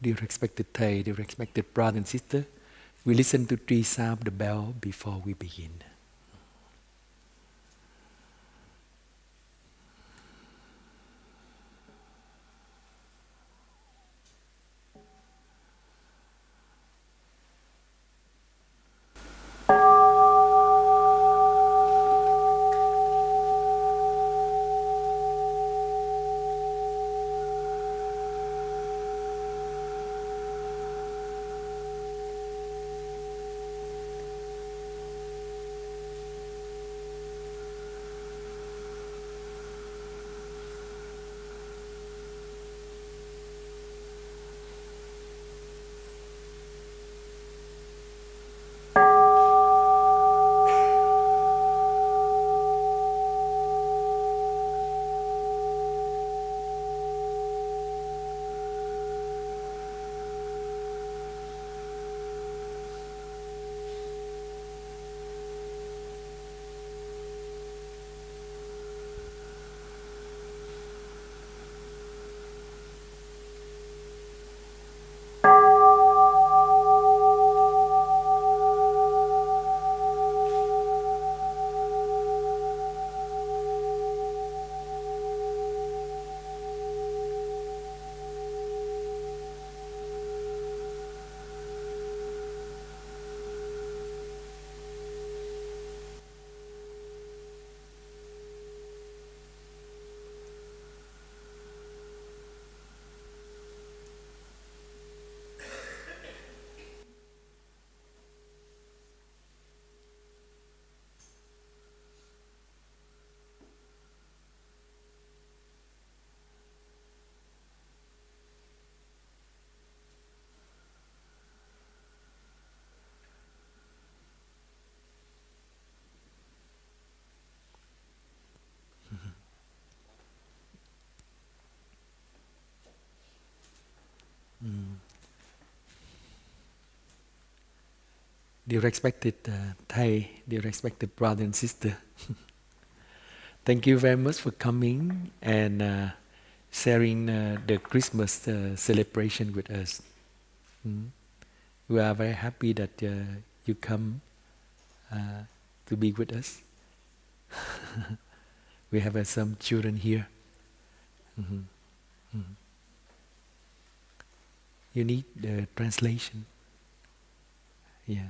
dear respected Thầy, dear respected brother and sister, we listen to three sound of the bell before we begin. Dear respected Thầy, dear respected brother and sister, thank you very much for coming and sharing the Christmas celebration with us. We are very happy that you come to be with us. We have some children here. You need the translation. Yeah.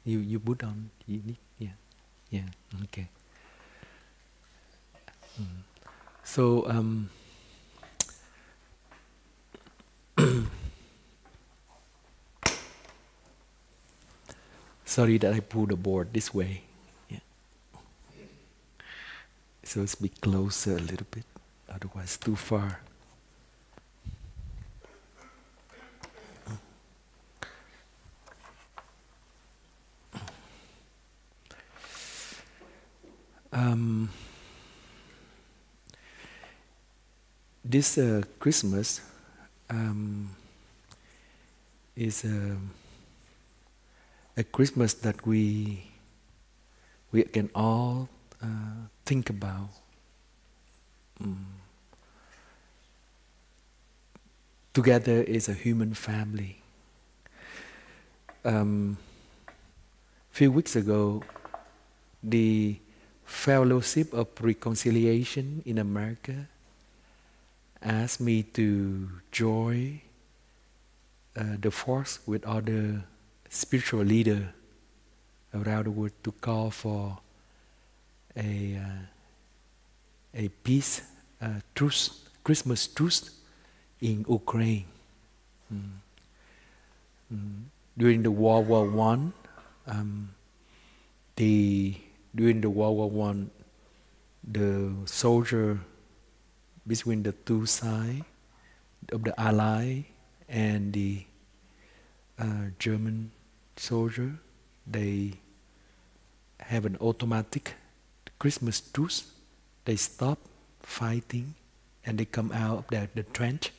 You put on, you need, yeah, okay. So, sorry that I pulled the board this way. Yeah. So let's be closer a little bit, otherwise too far. This Christmas is a Christmas that we can all think about. Together as a human family. Few weeks ago, the Fellowship of Reconciliation in America asked me to join the force with other spiritual leaders around the world to call for a peace truce, Christmas truce in Ukraine. During the World War I, during the World War I, the soldier between the two sides of the Allies and the German soldier, they have an automatic Christmas truce. They stop fighting and they come out of the trench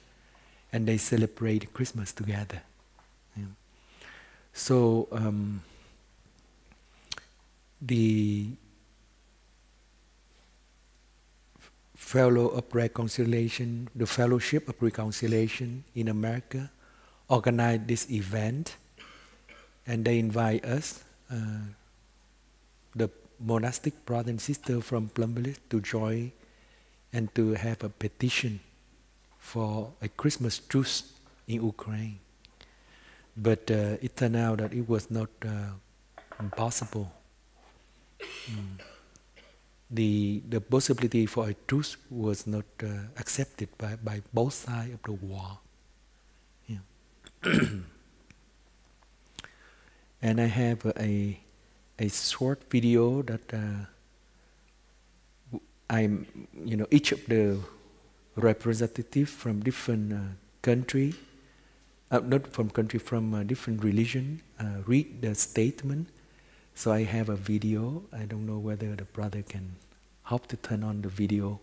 and they celebrate Christmas together. Yeah. So the Fellowship of Reconciliation in America organized this event, and they invite us, the monastic brother and sister from Plumberley, to join and to have a petition for a Christmas truce in Ukraine. But it turned out that it was not possible. The possibility for a truce was not accepted by both sides of the war. Yeah. And I have a short video that each of the representatives from different country, not from country, from different religion, read the statement. So I have a video. I don't know whether the brother can help to turn on the video.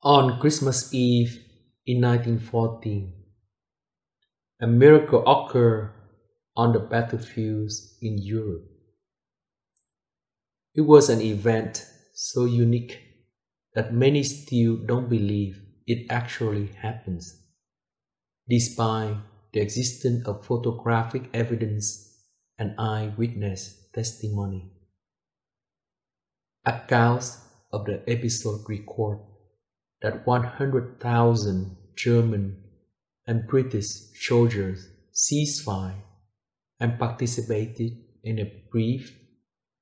On Christmas Eve in 1914, a miracle occurred on the battlefields in Europe. It was an event so unique that many still don't believe it actually happens, despite the existence of photographic evidence and eyewitness testimony. Accounts of the episode record that 100,000 German and British soldiers ceased fire and participated in a brief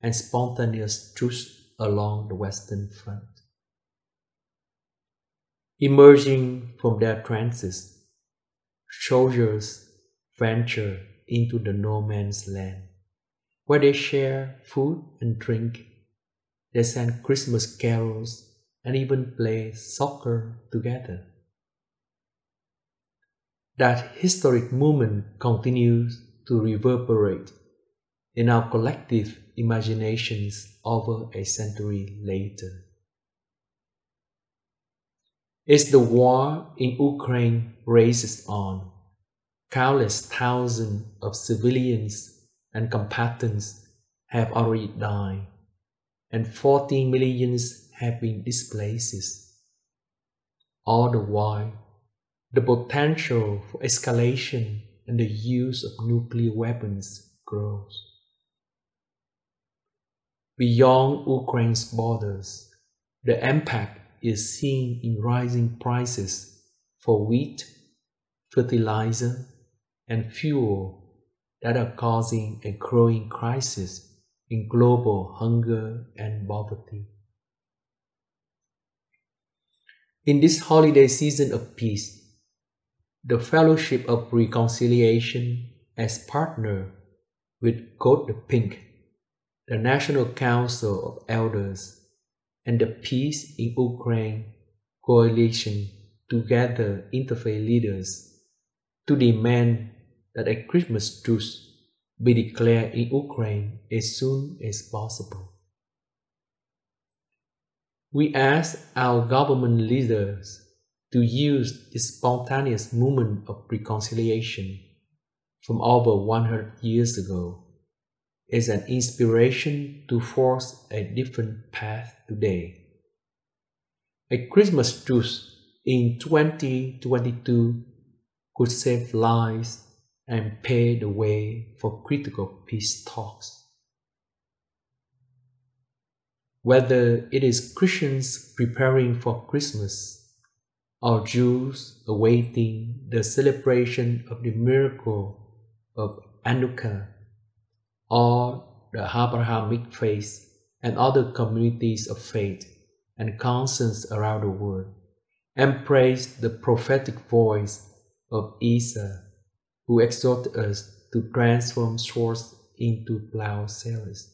and spontaneous truce along the Western Front. Emerging from their trances, soldiers ventured into the no man's land, where they share food and drink. They sing Christmas carols and even play soccer together. That historic moment continues to reverberate in our collective imaginations over a century later. As the war in Ukraine rages on, countless thousands of civilians and combatants have already died, and 14 millions have been displaced. All the while, the potential for escalation and the use of nuclear weapons grows. Beyond Ukraine's borders, the impact is seen in rising prices for wheat, fertilizer, and fuel that are causing a growing crisis in global hunger and poverty. In this holiday season of peace, the Fellowship of Reconciliation as partner with God the Pink, the National Council of Elders, and the Peace in Ukraine Coalition together interfaith leaders to demand that a Christmas truce be declared in Ukraine as soon as possible. We ask our government leaders to use this spontaneous movement of reconciliation from over 100 years ago as an inspiration to force a different path today. A Christmas truce in 2022 could save lives and pave the way for critical peace talks. Whether it is Christians preparing for Christmas or Jews awaiting the celebration of the miracle of Hanukkah, or the Abrahamic faith and other communities of faith and conscience around the world, embrace the prophetic voice of Isa, who exhorted us to transform swords into plowshares.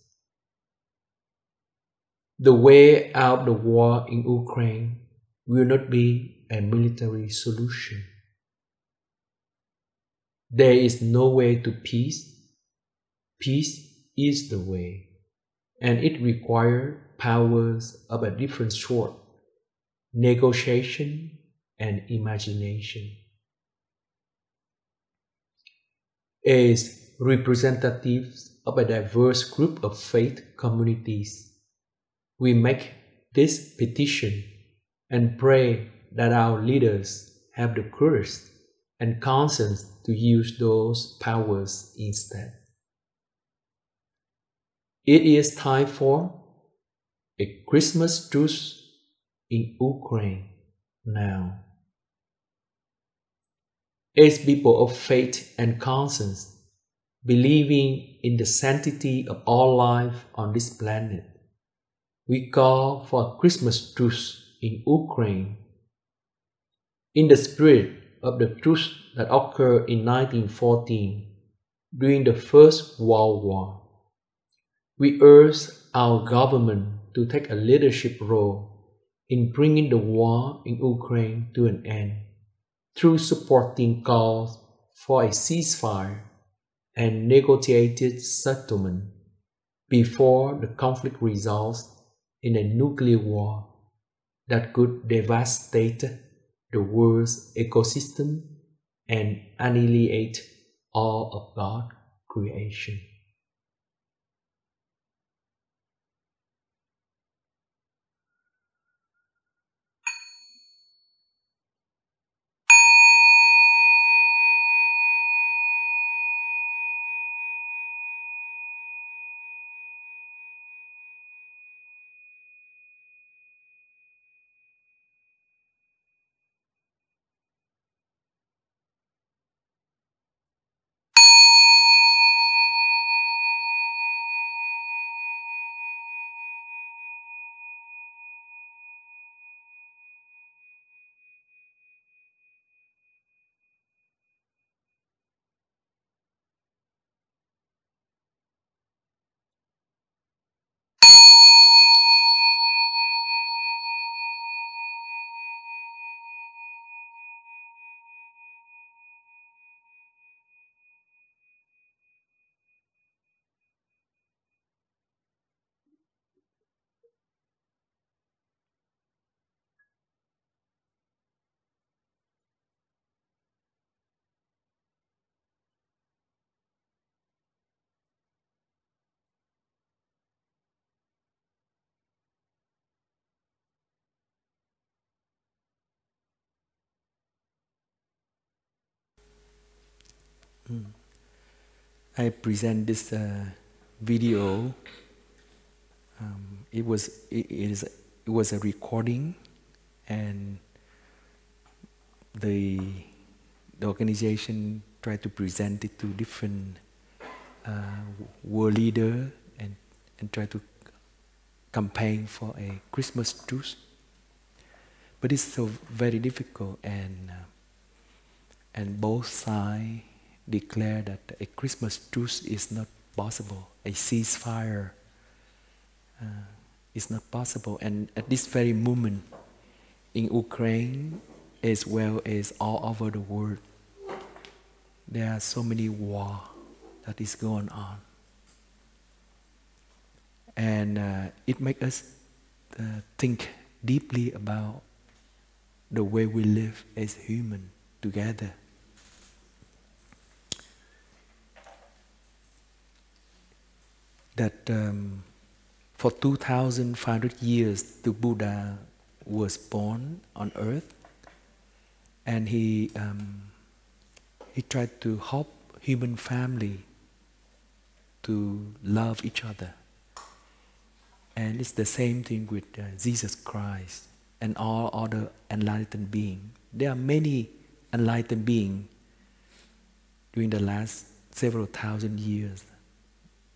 The way out of the war in Ukraine will not be a military solution. There is no way to peace. Peace is the way, and it requires powers of a different sort, negotiation and imagination. As representatives of a diverse group of faith communities, we make this petition and pray that our leaders have the courage and conscience to use those powers instead. It is time for a Christmas truce in Ukraine now. As people of faith and conscience, believing in the sanctity of all life on this planet, we call for a Christmas truce in Ukraine. In the spirit of the truce that occurred in 1914 during the First World War, we urge our government to take a leadership role in bringing the war in Ukraine to an end through supporting calls for a ceasefire and negotiated settlement before the conflict results in a nuclear war that could devastate the world's ecosystem and annihilate all of God's creation. I present this video. It was a recording, and the organization tried to present it to different world leaders and try to campaign for a Christmas truce. But it's so very difficult, and both sides declare that a Christmas truce is not possible. A ceasefire is not possible. And at this very moment, in Ukraine, as well as all over the world, there are so many wars that is going on. And it makes us think deeply about the way we live as humans together. That for 2,500 years, the Buddha was born on earth, and he tried to help human family to love each other. And it's the same thing with Jesus Christ and all other enlightened beings. There are many enlightened beings during the last several thousand years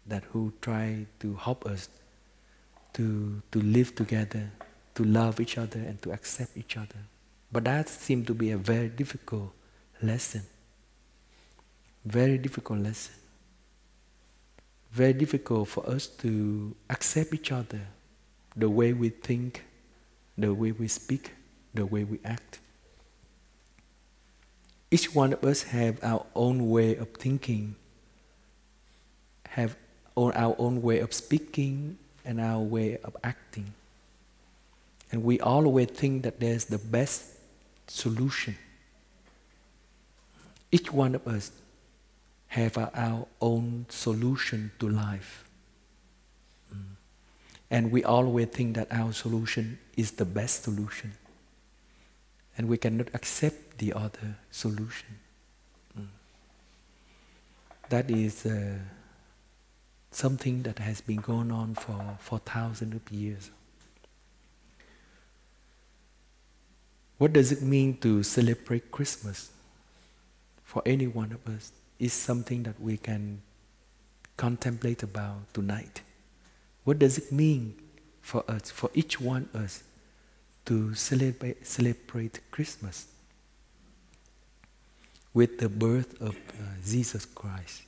that who try to help us to live together, to love each other and to accept each other. But that seemed to be a very difficult lesson. Very difficult lesson. Very difficult for us to accept each other, the way we think, the way we speak, the way we act. Each one of us have our own way of thinking, have our own way of speaking and our way of acting. And we always think that there's the best solution. Each one of us have our own solution to life. And we always think that our solution is the best solution. And we cannot accept the other solution. That is something that has been going on for thousands of years. What does it mean to celebrate Christmas? For any one of us, is something that we can contemplate about tonight. What does it mean for us, for each one of us, to celebrate Christmas with the birth of Jesus Christ?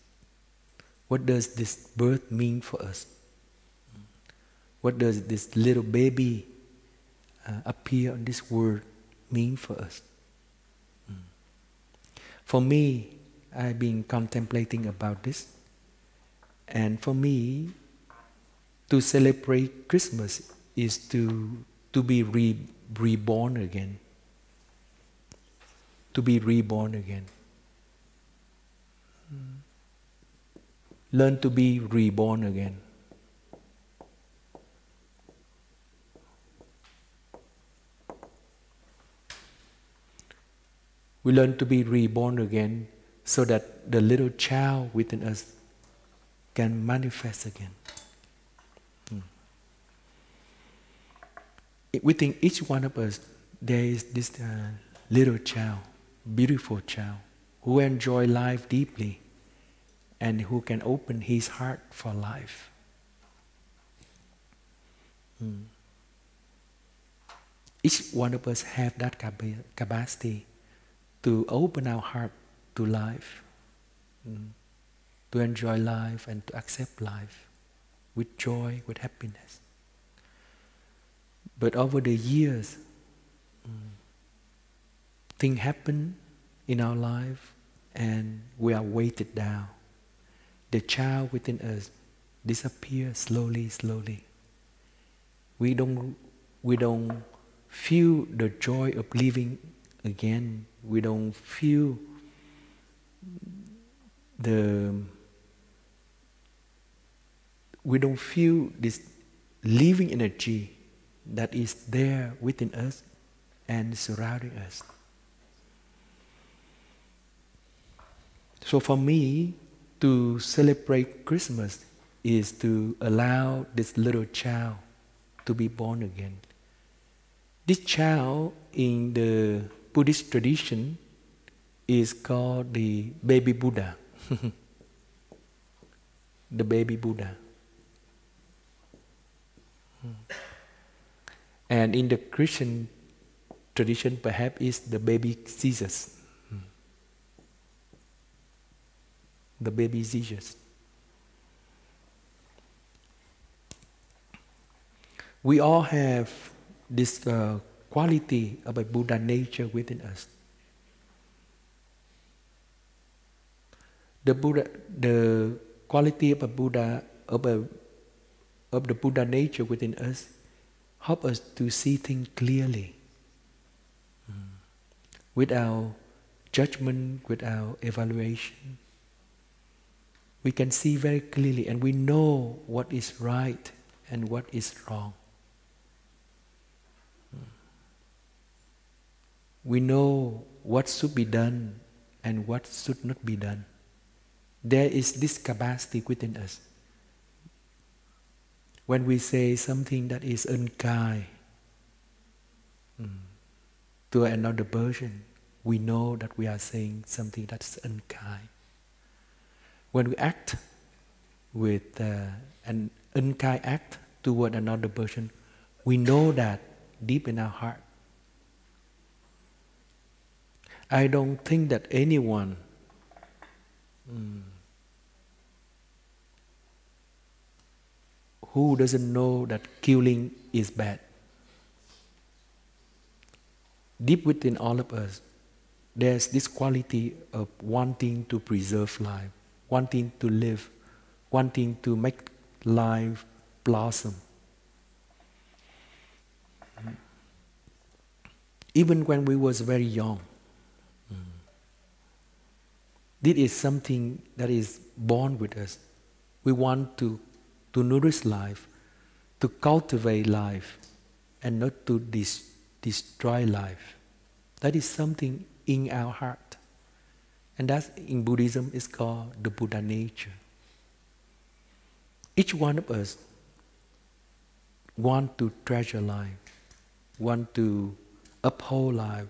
What does this birth mean for us? What does this little baby appear on this world mean for us? For me, I've been contemplating about this. And for me, to celebrate Christmas is to be reborn again. To be reborn again. Learn to be reborn again. We learn to be reborn again so that the little child within us can manifest again. Within each one of us, there is this little child, beautiful child, who enjoys life deeply and who can open his heart for life. Each one of us have that capacity to open our heart to life, to enjoy life and to accept life with joy, with happiness. But over the years, things happen in our life and we are weighted down. The child within us disappears slowly, slowly. We don't feel the joy of living again. We don't feel this living energy that is there within us and surrounding us. So for me, to celebrate Christmas is to allow this little child to be born again. This child in the Buddhist tradition is called the baby Buddha. The baby Buddha. And in the Christian tradition, perhaps is the baby Jesus. The baby Jesus. We all have this quality of a Buddha nature within us. The quality of a Buddha, of the Buddha nature within us, help us to see things clearly, without judgment, without evaluation. We can see very clearly, and we know what is right and what is wrong. We know what should be done and what should not be done. There is this capacity within us. When we say something that is unkind to another person, we know that we are saying something that's unkind. When we act with an unkind act toward another person, we know that deep in our heart. I don't think that anyone who doesn't know that killing is bad. Deep within all of us, there's this quality of wanting to preserve life, wanting to live, wanting to make life blossom. Even when we was very young, this is something that is born with us. We want to nourish life, to cultivate life, and not to destroy life. That is something in our heart. And that in Buddhism is called the Buddha nature. Each one of us want to treasure life, want to uphold life,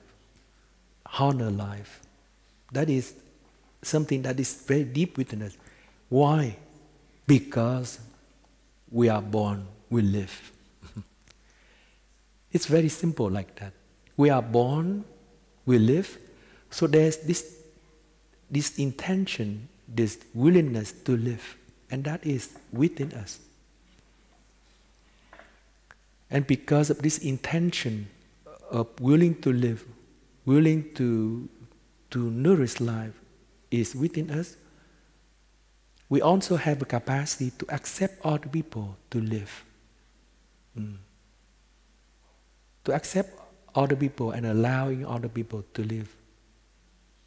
honor life. That is something that is very deep within us. Why? Because we are born, we live. It's very simple like that. We are born, we live. So there's this intention, this willingness to live, and that is within us. And because of this intention of willing to live, willing to nourish life is within us, we also have a capacity to accept other people to live. To accept other people and allowing other people to live.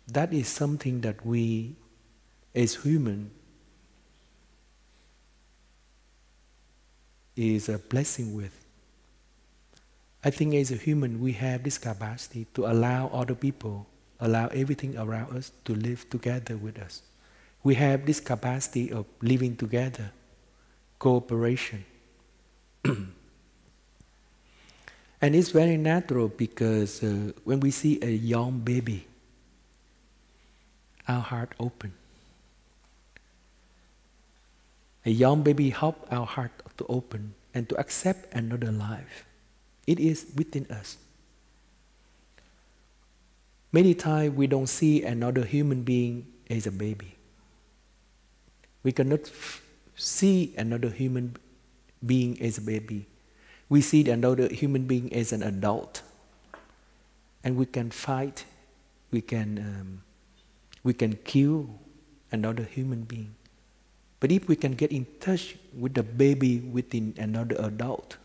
That is something that we, as human, is a blessing with. I think as a human, we have this capacity to allow other people, allow everything around us to live together with us. We have this capacity of living together, cooperation. And it's very natural because when we see a young baby, our heart open. A young baby helps our heart to open and to accept another life. It is within us. Many times we don't see another human being as a baby. We cannot see another human being as a baby. We see another human being as an adult. And we can fight, we can kill another human being. But if we can get in touch with the baby within another adult,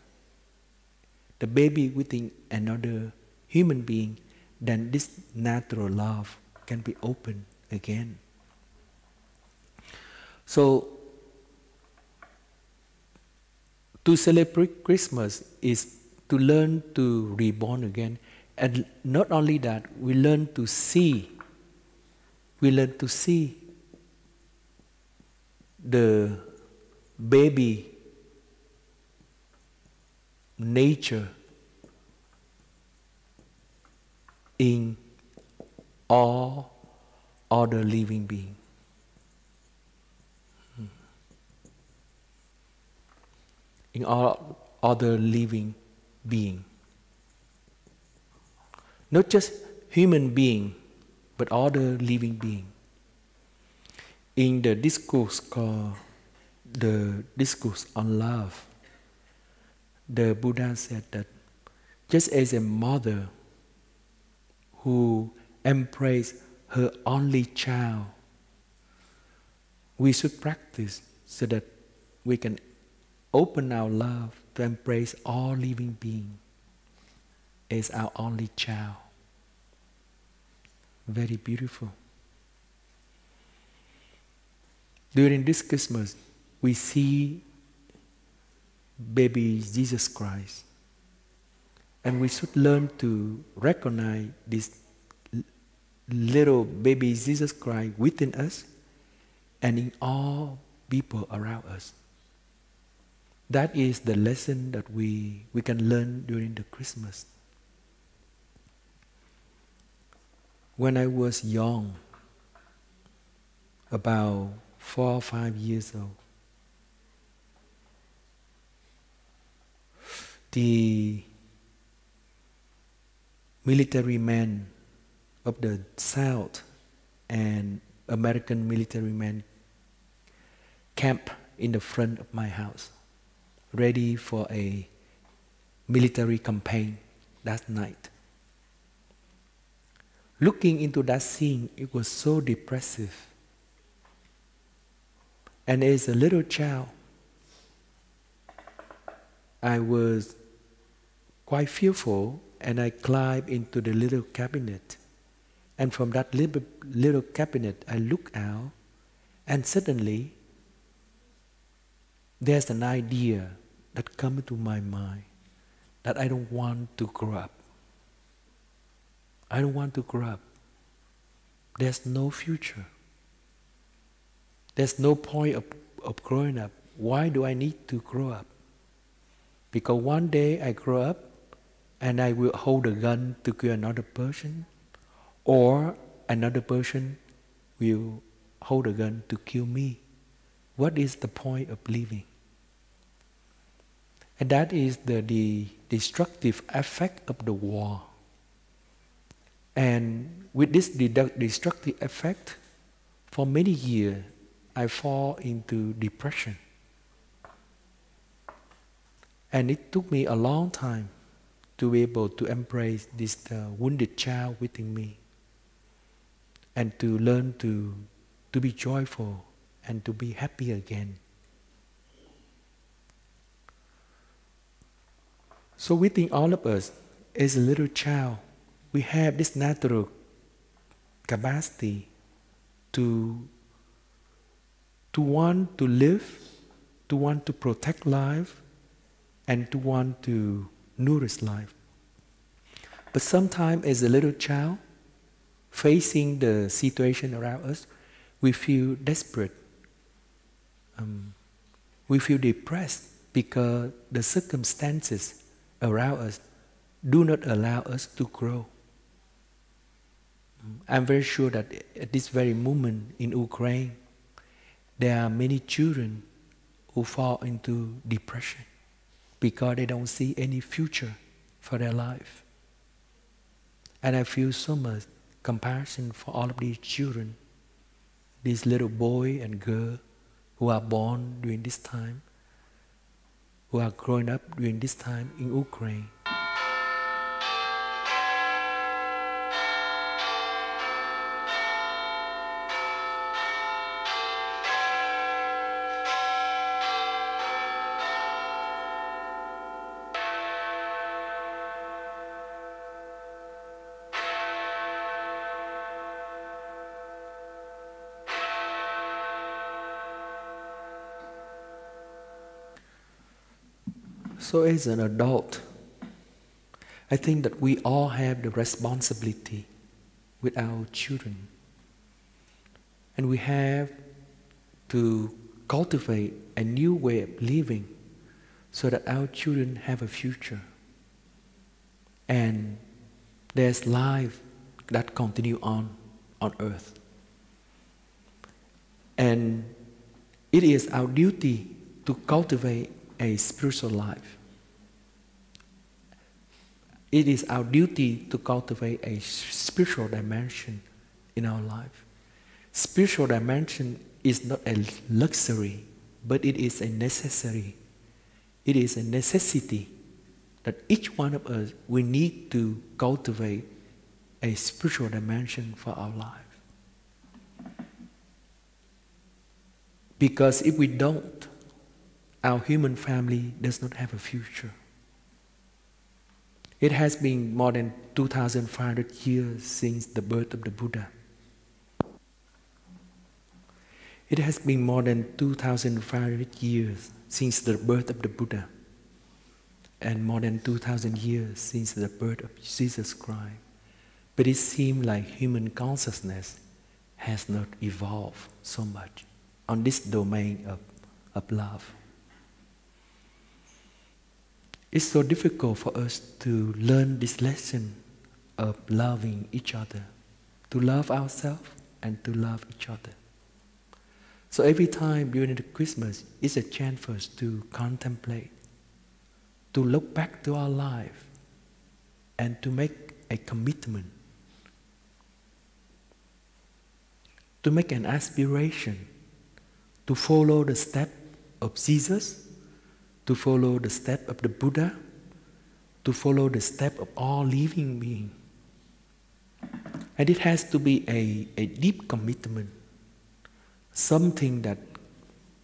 the baby within another human being, then this natural love can be opened again. So, to celebrate Christmas is to learn to reborn again. And not only that, we learn to see the baby nature in all other living beings. In all other living beings. Not just human being, but other living beings. In the discourse called the Discourse on Love, the Buddha said that just as a mother who embraces her only child, we should practice so that we can open our love to embrace all living beings as our only child. Very beautiful. During this Christmas, we see baby Jesus Christ. And we should learn to recognize this little baby Jesus Christ within us and in all people around us. That is the lesson that we can learn during the Christmas. When I was young, about 4 or 5 years old, the military men of the South and American military men camped in the front of my house, ready for a military campaign that night. Looking into that scene, it was so depressive. And as a little child, I was quite fearful, and I climbed into the little cabinet. And from that little cabinet, I looked out, and suddenly, there's an idea that comes to my mind that I don't want to grow up. I don't want to grow up. There's no future. There's no point of growing up. Why do I need to grow up? Because one day I grow up and I will hold a gun to kill another person, or another person will hold a gun to kill me. What is the point of living? And that is the destructive effect of the war. And with this destructive effect, for many years, I fall into depression. And it took me a long time to be able to embrace this wounded child within me, and to learn to be joyful and to be happy again. So within all of us, as a little child, we have this natural capacity to want to live, to want to protect life, and to want to nourish life. But sometimes as a little child, facing the situation around us, we feel desperate. We feel depressed because the circumstances around us do not allow us to grow. I'm very sure that at this very moment in Ukraine, there are many children who fall into depression because they don't see any future for their life. And I feel so much compassion for all of these children, these little boy and girl who are born during this time, who are growing up during this time in Ukraine. So as an adult, I think that we all have the responsibility with our children. And we have to cultivate a new way of living so that our children have a future. And there's life that continue on earth. And it is our duty to cultivate a spiritual life. It is our duty to cultivate a spiritual dimension in our life. Spiritual dimension is not a luxury, but it is a necessary. It is a necessity that each one of us, we need to cultivate a spiritual dimension for our life. Because if we don't, our human family does not have a future. It has been more than 2,500 years since the birth of the Buddha. It has been more than 2,500 years since the birth of the Buddha, and more than 2,000 years since the birth of Jesus Christ. But it seems like human consciousness has not evolved so much on this domain of love. It's so difficult for us to learn this lesson of loving each other, to love ourselves and to love each other. So every time during the Christmas, it's a chance for us to contemplate, to look back to our life, and to make a commitment, to make an aspiration, to follow the step of Jesus, to follow the step of the Buddha, to follow the step of all living beings. And it has to be a deep commitment, something that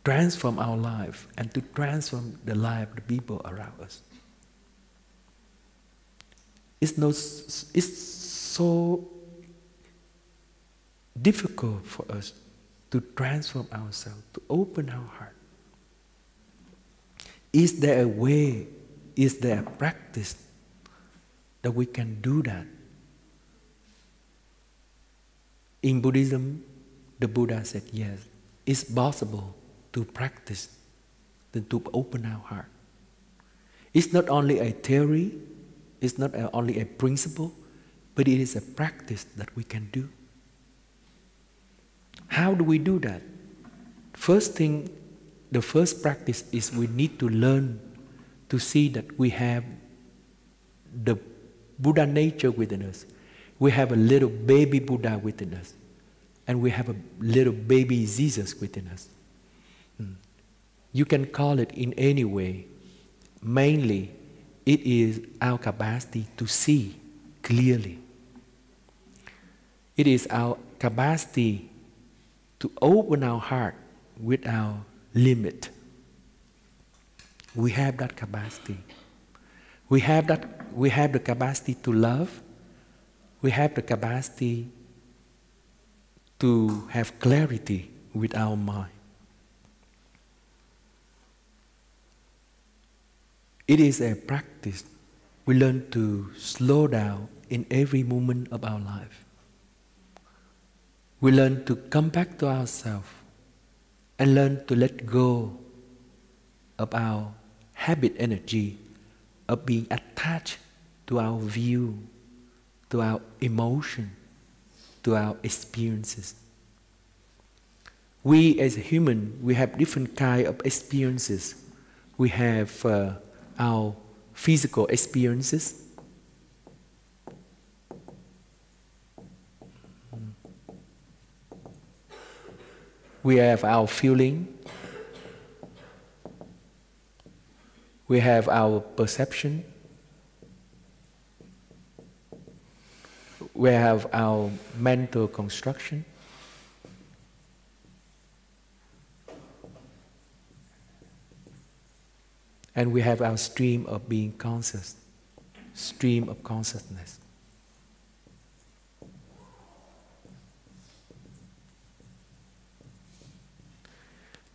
transforms our life and to transform the life of the people around us. It's so difficult for us to transform ourselves, to open our heart. Is there a way, is there a practice that we can do that? In Buddhism, the Buddha said, yes, it's possible to practice, to open our heart. It's not only a theory, it's not only a principle, but it is a practice that we can do. How do we do that? The first practice is we need to learn to see that we have the Buddha nature within us. We have a little baby Buddha within us. And we have a little baby Jesus within us. You can call it in any way. Mainly, it is our capacity to see clearly. It is our capacity to open our heart without limit. We have that capacity. We have the capacity to love. We have the capacity to have clarity with our mind. It is a practice. We learn to slow down in every moment of our life. We learn to come back to ourselves and learn to let go of our habit energy of being attached to our view, to our emotion, to our experiences. We as a human, we have different kind of experiences. We have our physical experiences. We have our feeling. We have our perception. We have our mental construction. And we have our stream of being conscious, stream of consciousness.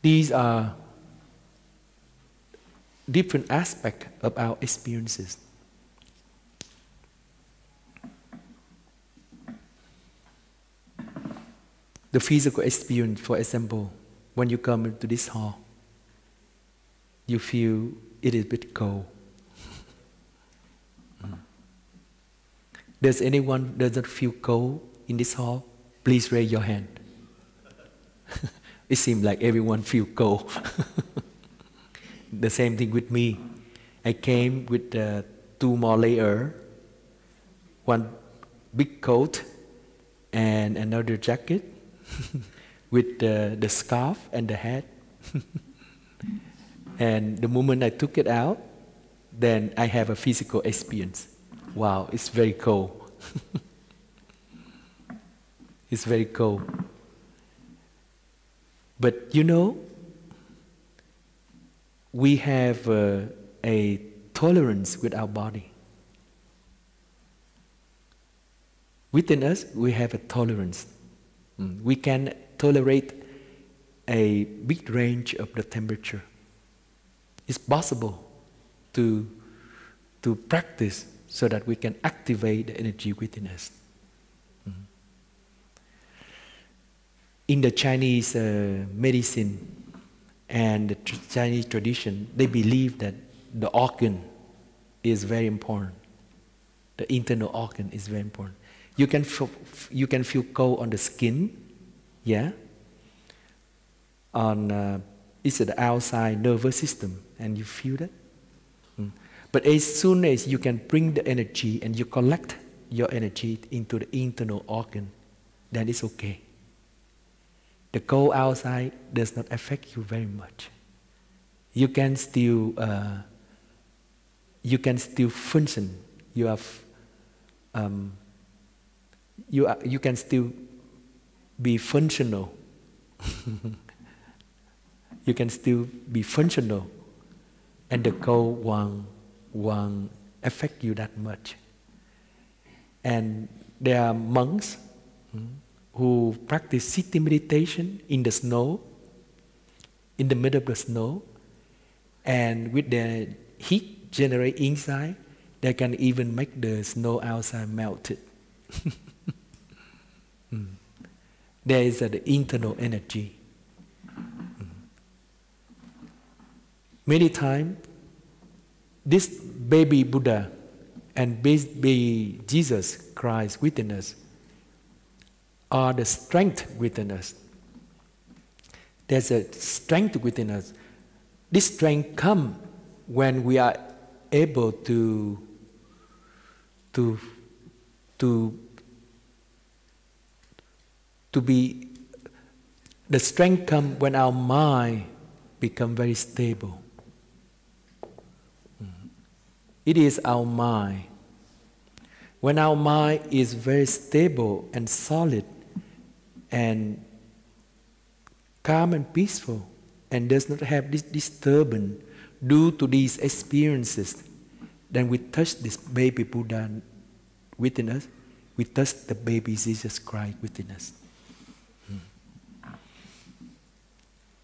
These are different aspects of our experiences. The physical experience, for example, when you come into this hall, you feel it is a bit cold. Does anyone doesn't feel cold in this hall? Please raise your hand. It seems like everyone feels cold. The same thing with me. I came with 2 more layers, one big coat and another jacket with the scarf and the hat. And the moment I took it out, then I have a physical experience. Wow, it's very cold. It's very cold. But you know, we have a tolerance with our body. Within us, we have a tolerance. We can tolerate a big range of the temperature. It's possible to practice so that we can activate the energy within us. In the Chinese medicine and the Chinese tradition, they believe that the organ is very important. The internal organ is very important. You can feel cold on the skin, yeah. On it's the outside nervous system, and you feel that. But as soon as you can bring the energy and you collect your energy into the internal organ, then it's okay. The cold outside does not affect you very much. You can still function. You can still be functional. You can still be functional, and the cold won't affect you that much. And there are monks who practice sitting meditation in the snow, in the middle of the snow, and with the heat generated inside, they can even make the snow outside melted. There is the internal energy. Many times, this baby Buddha and baby Jesus Christ within us are the strength within us. There's a strength within us. This strength comes when we are able to be. The strength comes when our mind becomes very stable. It is our mind. When our mind is very stable and solid and calm and peaceful and does not have this disturbance due to these experiences, then we touch this baby Buddha within us, we touch the baby Jesus Christ within us.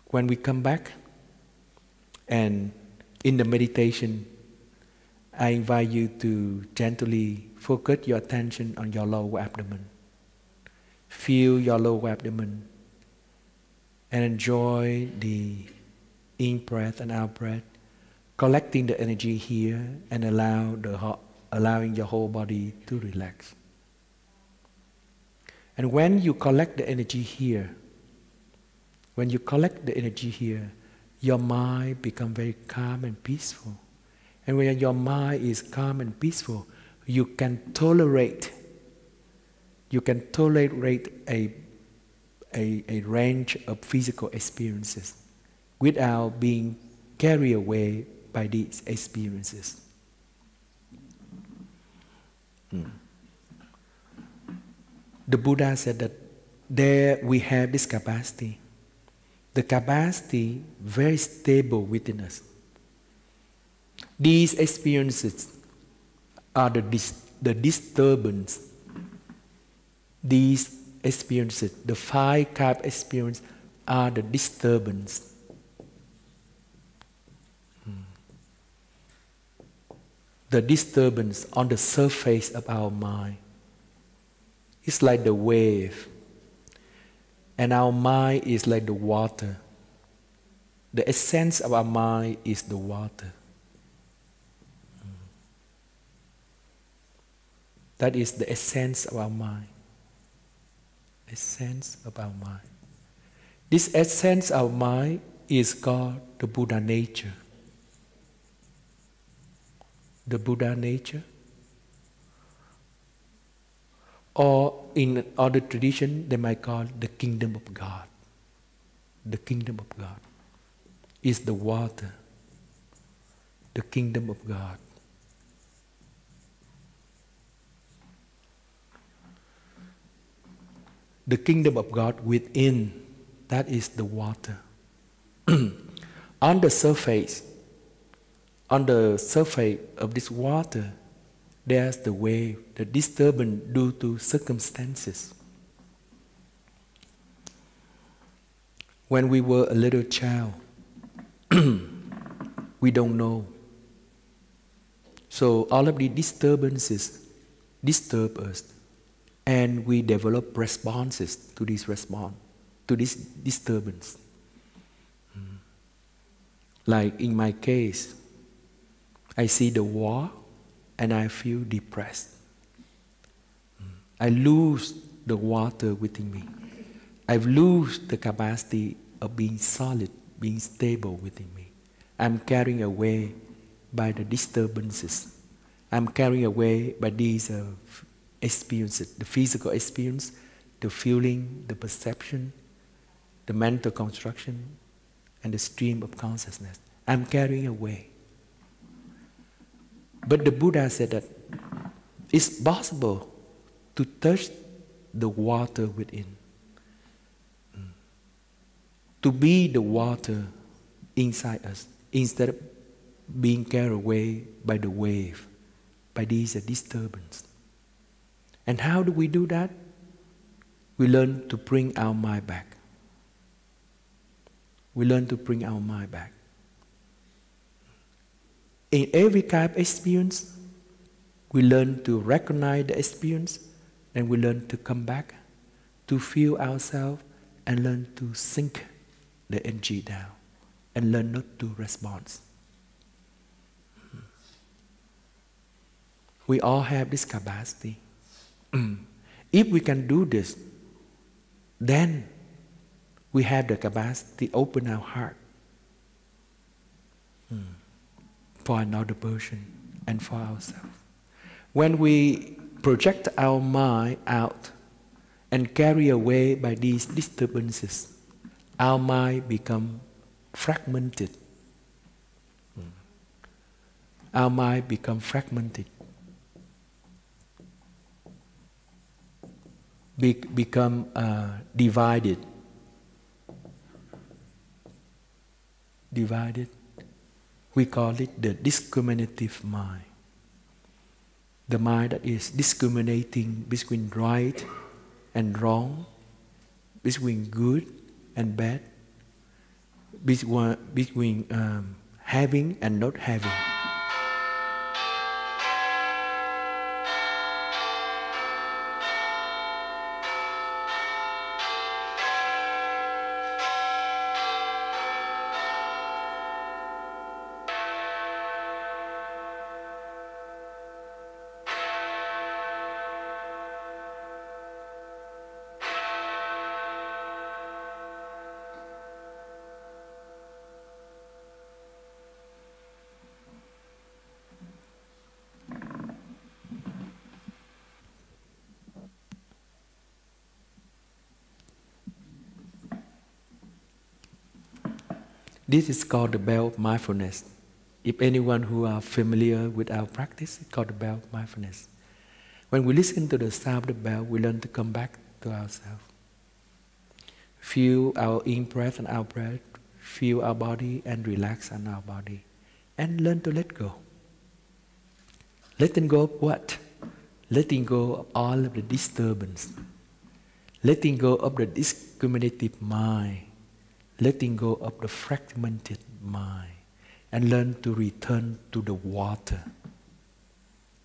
When we come back and in the meditation, I invite you to gently focus your attention on your lower abdomen. Feel your lower abdomen and enjoy the in-breath and out-breath, collecting the energy here and allowing your whole body to relax. And when you collect the energy here, your mind becomes very calm and peaceful. And when your mind is calm and peaceful, you can tolerate a range of physical experiences without being carried away by these experiences. The Buddha said that there we have this capacity. The capacity very stable within us. These experiences are the disturbance. These experiences, the 5 type experiences, are the disturbance. The disturbance on the surface of our mind. It's like the wave, and our mind is like the water. The essence of our mind is the water. That is the essence of our mind. Essence of our mind. This essence of mind is called the Buddha nature. The Buddha nature. Or in other tradition, they might call it the kingdom of God. The kingdom of God is the water. The kingdom of God. The kingdom of God within, that is the water. On the surface of this water, there's the wave, the disturbance due to circumstances. When we were a little child, we don't know. So all of the disturbances disturb us, and we develop responses to this disturbance. Like in my case, I see the war and I feel depressed. I lose the water within me. I lose the capacity of being solid, being stable within me. I'm carried away by the disturbances. I'm carried away by these experiences, the physical experience, the feeling, the perception, the mental construction, and the stream of consciousness. I'm carrying away. But the Buddha said that it's possible to touch the water within. To be the water inside us, instead of being carried away by the wave, by these disturbance. And how do we do that? We learn to bring our mind back. We learn to bring our mind back. In every kind of experience, we learn to recognize the experience, and we learn to come back, to feel ourselves, and learn to sink the energy down, and learn not to respond. We all have this capacity. If we can do this, then we have the capacity to open our heart for another person and for ourselves. When we project our mind out and carry away by these disturbances, our mind becomes fragmented. Our mind becomes fragmented. Become divided. Divided. We call it the discriminative mind. The mind that is discriminating between right and wrong, between good and bad, between having and not having. This is called the bell of mindfulness. If anyone who are familiar with our practice, it's called the bell of mindfulness. When we listen to the sound of the bell, we learn to come back to ourselves. Feel our in-breath and out-breath, feel our body and relax on our body. And learn to let go. Letting go of what? Letting go of all of the disturbance. Letting go of the discriminative mind. Letting go of the fragmented mind, and learn to return to the water.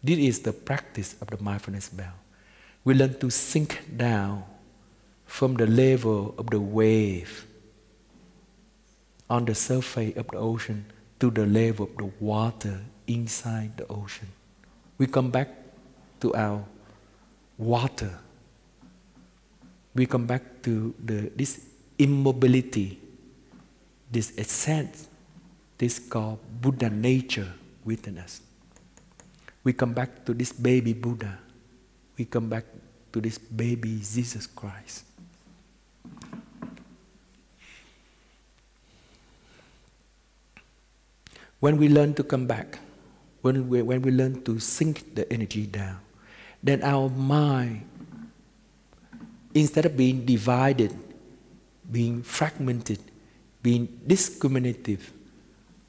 This is the practice of the mindfulness bell. We learn to sink down from the level of the wave on the surface of the ocean to the level of the water inside the ocean. We come back to our water. We come back to this immobility, this essence, this called Buddha nature within us. We come back to this baby Buddha. We come back to this baby Jesus Christ. When we learn to come back, when we learn to sink the energy down, then our mind, instead of being divided, being fragmented, being discriminative,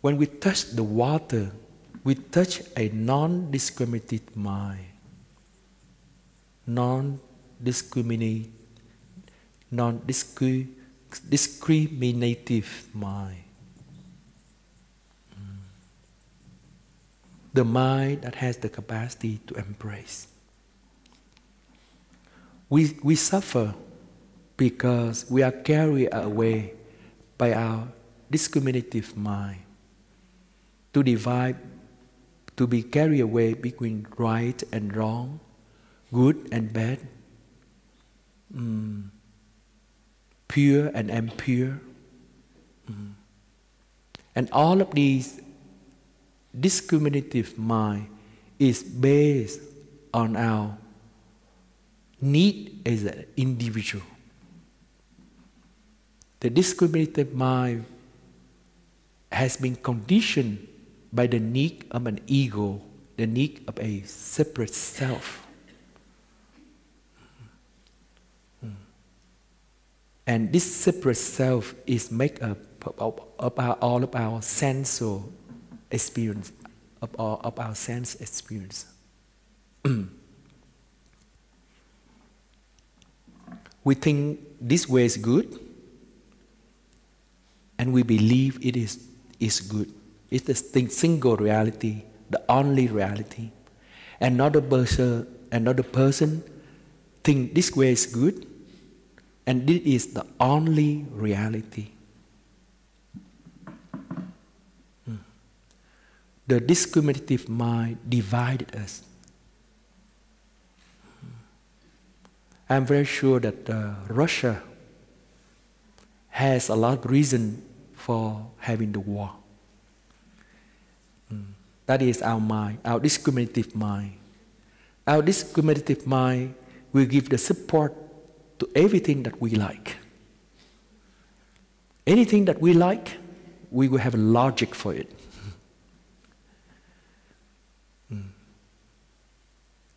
when we touch the water, we touch a non-discriminative mind. Non-discriminative mind. The mind that has the capacity to embrace. We suffer because we are carried away by our discriminative mind. To divide, to be carried away between right and wrong, good and bad, pure and impure. And all of these discriminative mind is based on our need as an individual. The discriminative mind has been conditioned by the need of an ego, the need of a separate self. And this separate self is made up of all of our sensual experience, of our sense experience. We think this way is good, and we believe it is good. It's the single reality, the only reality. Another person think this way is good, and this is the only reality. The discriminative mind divided us. I'm very sure that Russia has a lot of reason for having the war. That is our mind, our discriminative mind. Our discriminative mind will give the support to everything that we like. Anything that we like, we will have a logic for it.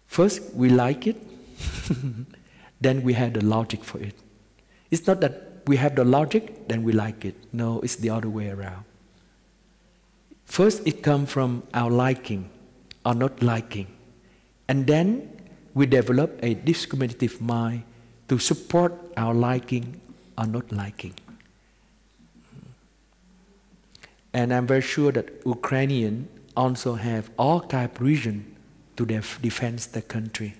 First, we like it, then we have the logic for it. It's not that we have the logic, then we like it. No, it's the other way around. First, it comes from our liking or not liking. And then we develop a discriminative mind to support our liking or not liking. And I'm very sure that Ukrainians also have all kinds of reasons to defend their country.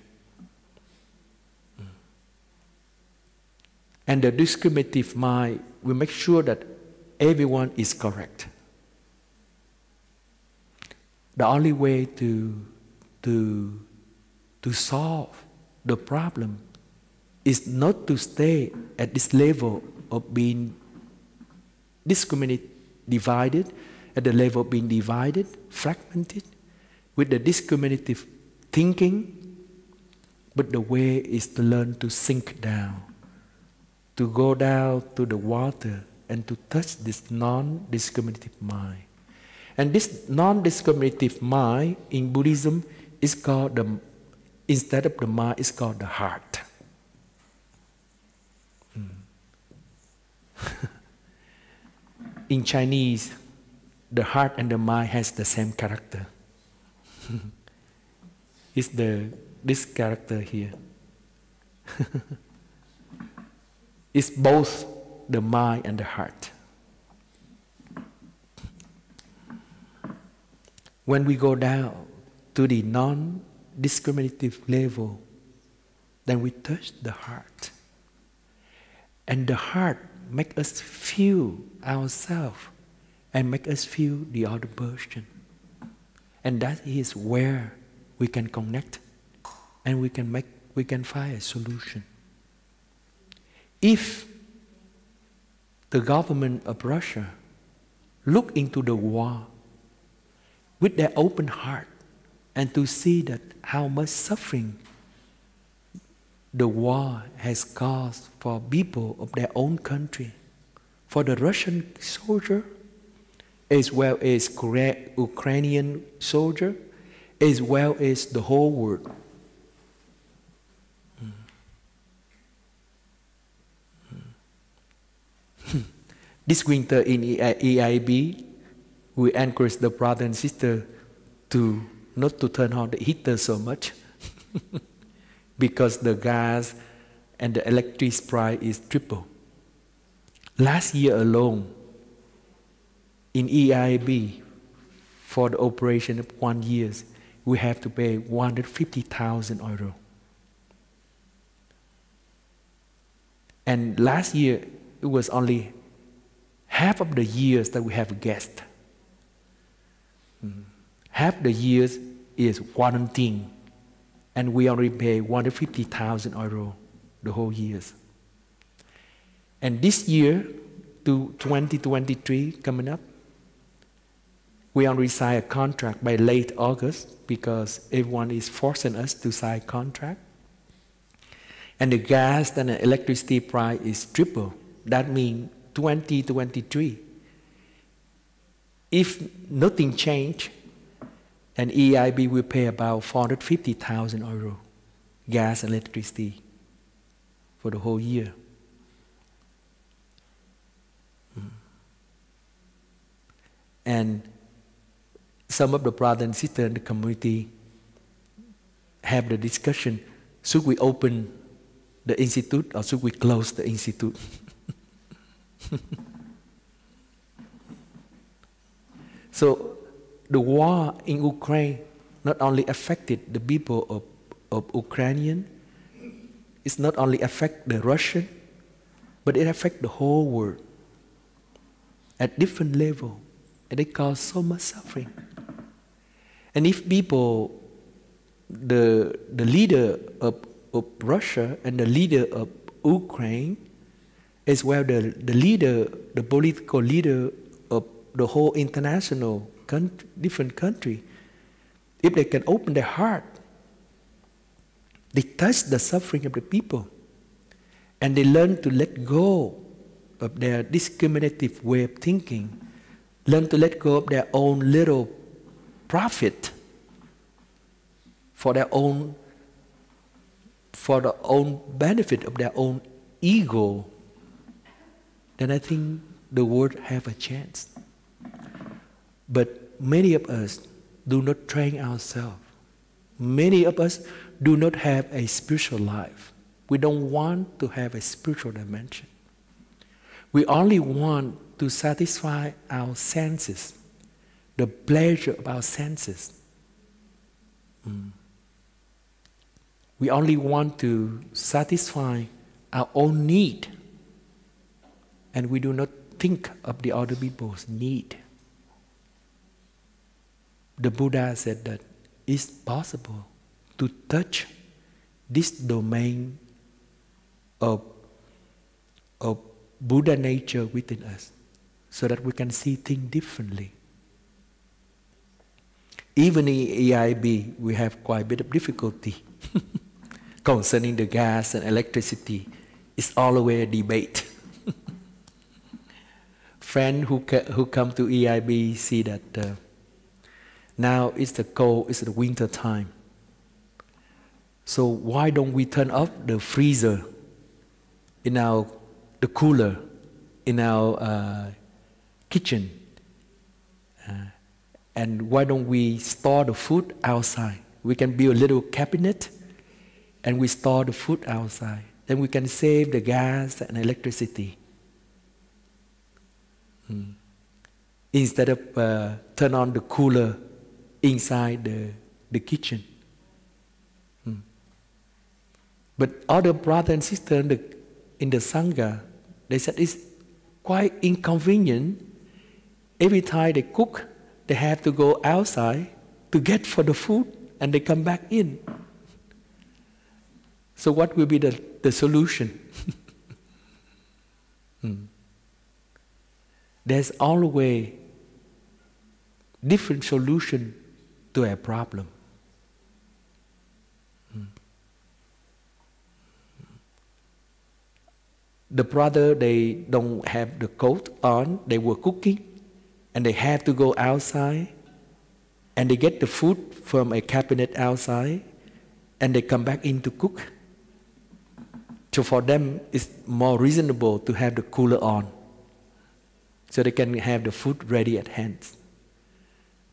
And the discriminative mind will make sure that everyone is correct. The only way to solve the problem is not to stay at this level of being divided, at the level of being divided, fragmented, with the discriminative thinking, but the way is to learn to sink down, to go down to the water and to touch this non-discriminative mind. And this non-discriminative mind in Buddhism is called instead of the mind, it's called the heart. In Chinese, the heart and the mind has the same character. It's this character here. It's both the mind and the heart. When we go down to the non-discriminative level, then we touch the heart. And the heart makes us feel ourselves and make us feel the other person. And that is where we can connect and we can find a solution. If the government of Russia look into the war with their open heart and to see that how much suffering the war has caused for people of their own country, for the Russian soldier, as well as Ukrainian soldier, as well as the whole world. This winter in EIAB, we encourage the brother and sister to not to turn on the heater so much because the gas and the electricity price is triple. Last year alone, in EIAB, for the operation of 1 year, we have to pay 150,000 euro. And last year, it was only half of the years that we have guests. Half the years is quarantine, and we only pay 150,000 euro the whole years. And this year, to 2023 coming up, we only sign a contract by late August because everyone is forcing us to sign a contract. And the gas and the electricity price is triple. That means 2023. If nothing change, and EIB will pay about 450,000 euro gas and electricity for the whole year. And some of the brothers and sisters in the community have the discussion, should we open the institute or should we close the institute? So the war in Ukraine not only affected the people of Ukrainian, it's not only affect the Russian, but it affects the whole world at different level, and it causes so much suffering. And if people, the leader of Russia and the leader of Ukraine, as well the political leader of the whole international different country, if they can open their heart, they touch the suffering of the people, and they learn to let go of their discriminative way of thinking, learn to let go of their own little profit for the own benefit of their own ego, then I think the world have a chance. But many of us do not train ourselves. Many of us do not have a spiritual life. We don't want to have a spiritual dimension. We only want to satisfy our senses, the pleasure of our senses. We only want to satisfy our own need, and we do not think of the other people's need. The Buddha said that it's possible to touch this domain of Buddha nature within us so that we can see things differently. Even in EIAB, we have quite a bit of difficulty concerning the gas and electricity. It's always a debate. Friends who come to EIAB see that now it's the winter time. So why don't we turn off the freezer in the cooler in our kitchen? And why don't we store the food outside? We can build a little cabinet and we store the food outside. Then we can save the gas and electricity. Instead of turn on the cooler inside the kitchen. But other brothers and sisters in the Sangha, they said it's quite inconvenient Every time they cook, they have to go outside to get for the food, and they come back in. So what will be the solution? There's always different solution to a problem. The brother, they don't have the coat on, they were cooking, and they have to go outside, and they get the food from a cabinet outside, and they come back in to cook. So for them, it's more reasonable to have the cooler on, so they can have the food ready at hand.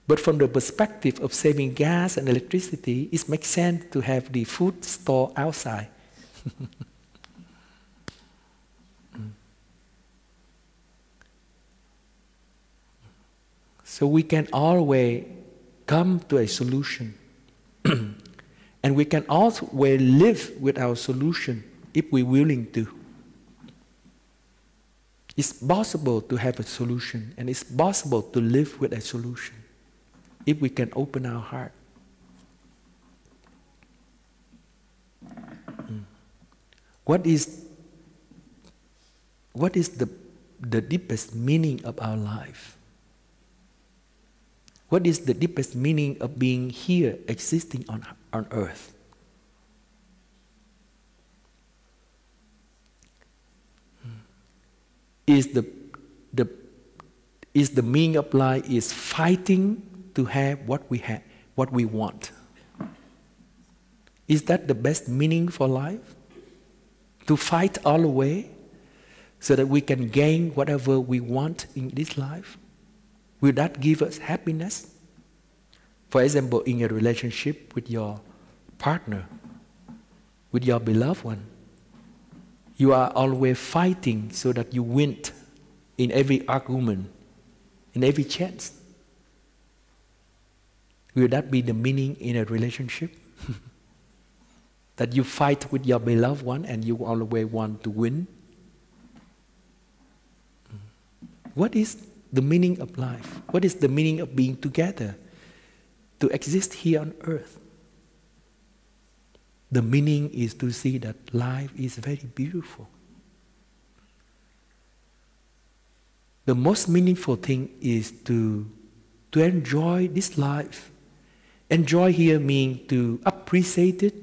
But from the perspective of saving gas and electricity, it makes sense to have the food stored outside. So we can always come to a solution. And we can always live with our solution if we're willing to. It's possible to have a solution, and it's possible to live with a solution if we can open our heart. What is the deepest meaning of our life? What is the deepest meaning of being here, existing on earth? Is the meaning of life is fighting to have what we want? Is that the best meaning for life? To fight all the way so that we can gain whatever we want in this life? Will that give us happiness? For example, in a relationship with your partner, with your beloved one, you are always fighting so that you win in every argument, in every chance. Will that be the meaning in a relationship? That you fight with your beloved one and you always want to win? What is the meaning of life? What is the meaning of being together, to exist here on earth? The meaning is to see that life is very beautiful. The most meaningful thing is to enjoy this life. Enjoy here means to appreciate it,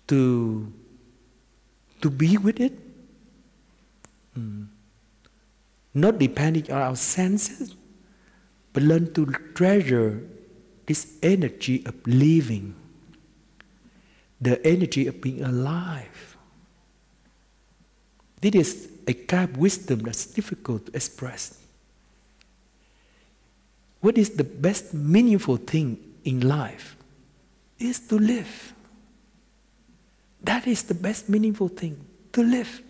to be with it. Not depending on our senses, but learn to treasure this energy of living, the energy of being alive. This is a kind of wisdom that's difficult to express. What is the best meaningful thing in life? Is to live. That is the best meaningful thing, to live.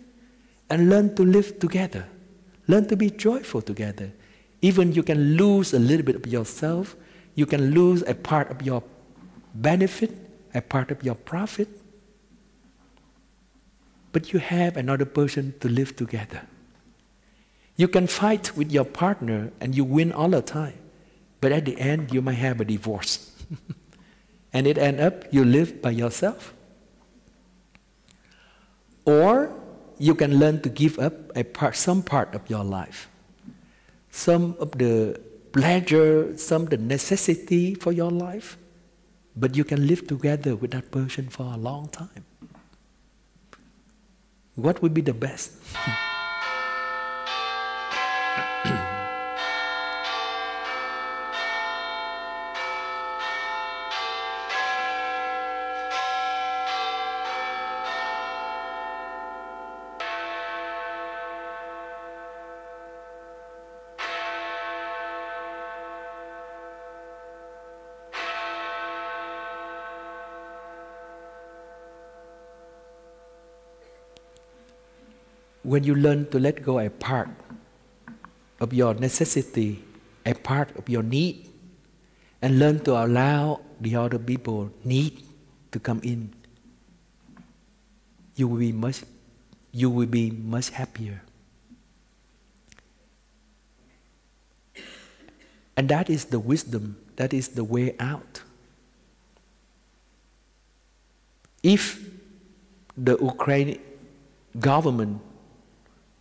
And learn to live together. Learn to be joyful together. Even you can lose a little bit of yourself. You can lose a part of your benefit, a part of your profit. But you have another person to live together. You can fight with your partner and you win all the time. But at the end, you might have a divorce. And it ends up you live by yourself. Or you can learn to give up some part of your life. Some of the pleasure, some of the necessity for your life. But you can live together with that person for a long time. What would be the best? When you learn to let go a part of your necessity, a part of your need, and learn to allow the other people need to come in, you will be much happier. And that is the wisdom, that is the way out. If the Ukrainian government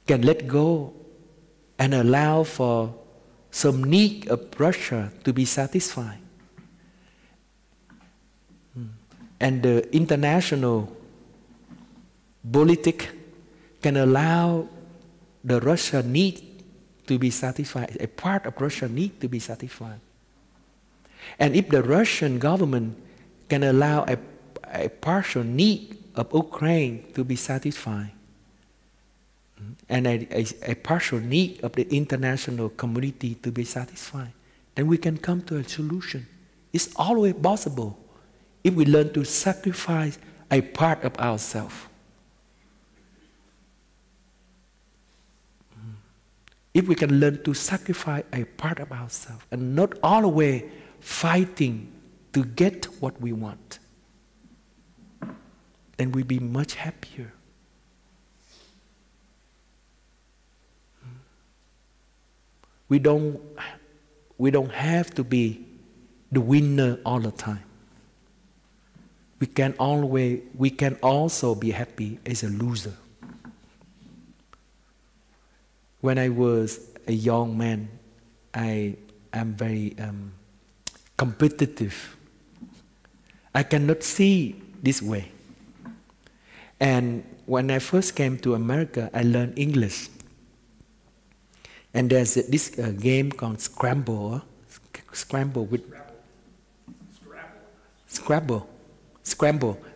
can let go and allow for some need of Russia to be satisfied, and the international politics can allow the Russian need to be satisfied, a part of Russian need to be satisfied. And if the Russian government can allow a partial need of Ukraine to be satisfied, and a partial need of the international community to be satisfied, then we can come to a solution. It's always possible if we learn to sacrifice a part of ourselves. If we can learn to sacrifice a part of ourselves and not always fighting to get what we want, then we'll be much happier. We don't have to be the winner all the time. We can also be happy as a loser. When I was a young man, I am very competitive. I cannot see this way. And when I first came to America, I learned English. And there's this game called Scramble. Scramble.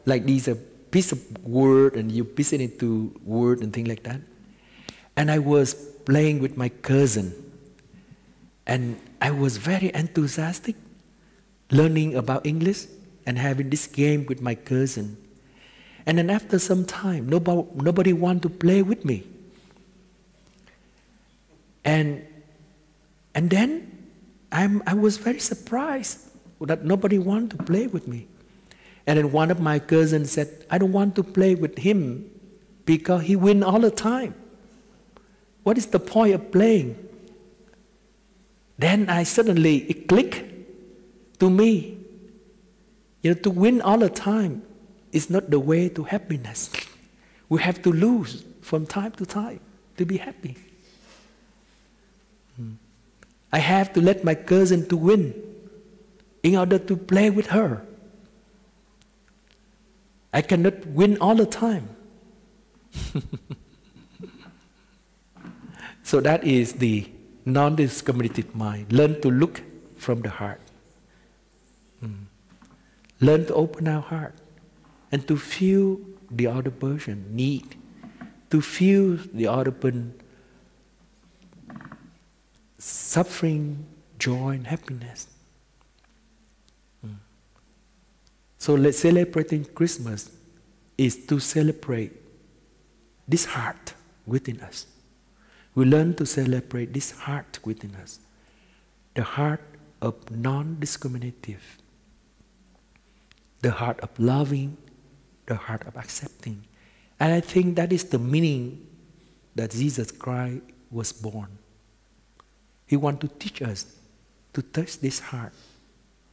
Like these a piece of word and you piece it into word and things like that. And I was playing with my cousin. And I was very enthusiastic learning about English and having this game with my cousin. And then after some time, nobody wanted to play with me. And then I was very surprised that nobody wanted to play with me. And then one of my cousins said, I don't want to play with him because he wins all the time. What is the point of playing? Then it clicked to me. To win all the time is not the way to happiness. We have to lose from time to time to be happy. I have to let my cousin to win in order to play with her. I cannot win all the time. So that is the non-discriminative mind. Learn to look from the heart. Learn to open our heart and to feel the other person need, to feel the other person suffering, joy, and happiness. So celebrating Christmas is to celebrate this heart within us. We learn to celebrate this heart within us, the heart of non-discriminative, the heart of loving, the heart of accepting. And I think that is the meaning that Jesus Christ was born. He wants to teach us to touch this heart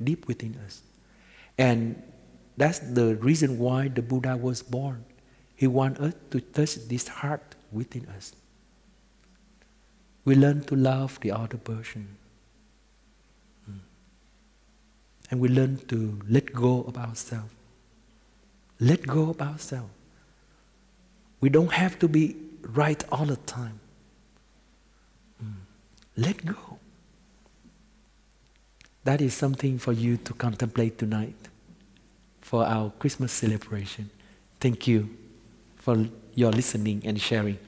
deep within us. And that's the reason why the Buddha was born. He wants us to touch this heart within us. We learn to love the other person. And we learn to let go of ourselves. Let go of ourselves. We don't have to be right all the time. Let go. That is something for you to contemplate tonight for our Christmas celebration. Thank you for your listening and sharing.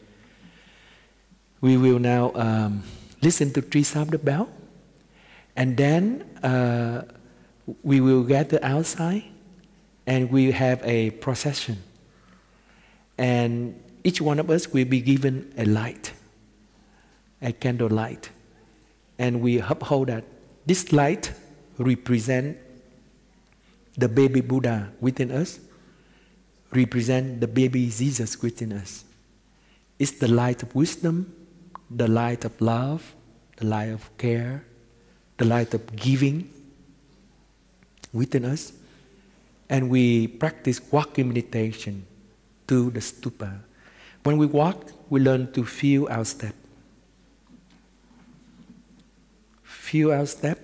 We will now listen to 3 sound the bell, and then we will gather outside and we have a procession. And each one of us will be given a light, a candle light. And we uphold that. This light represents the baby Buddha within us, represents the baby Jesus within us. It's the light of wisdom, the light of love, the light of care, the light of giving within us. And we practice walking meditation to the stupa. When we walk, we learn to feel our step. Feel our step,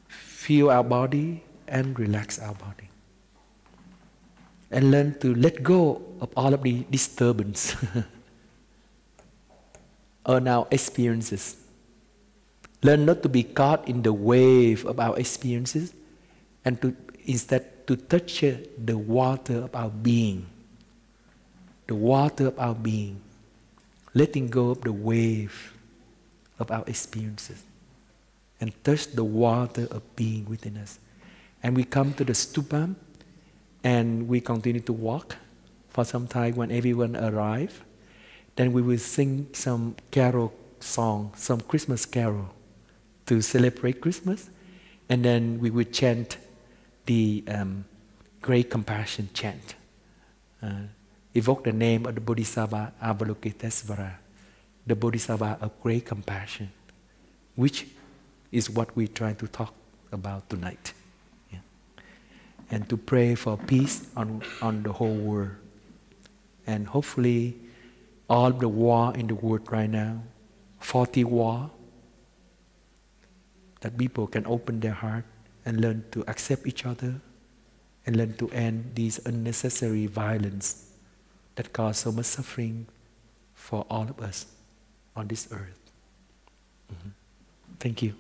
feel our body, and relax our body. And learn to let go of all of the disturbance on our experiences. Learn not to be caught in the wave of our experiences, and to instead to touch the water of our being. The water of our being. Letting go of the wave of our experiences. And touch the water of being within us. And we come to the stupa, and we continue to walk for some time. When everyone arrives, then we will sing some carol song, some Christmas carol to celebrate Christmas. And then we will chant the Great Compassion chant. Evoke the name of the Bodhisattva Avalokitesvara, the Bodhisattva of great compassion, which is what we try to talk about tonight. Yeah. And to pray for peace on the whole world. And hopefully all the war in the world right now, 40 war, that people can open their heart and learn to accept each other and learn to end these unnecessary violence that cause so much suffering for all of us on this earth. Thank you.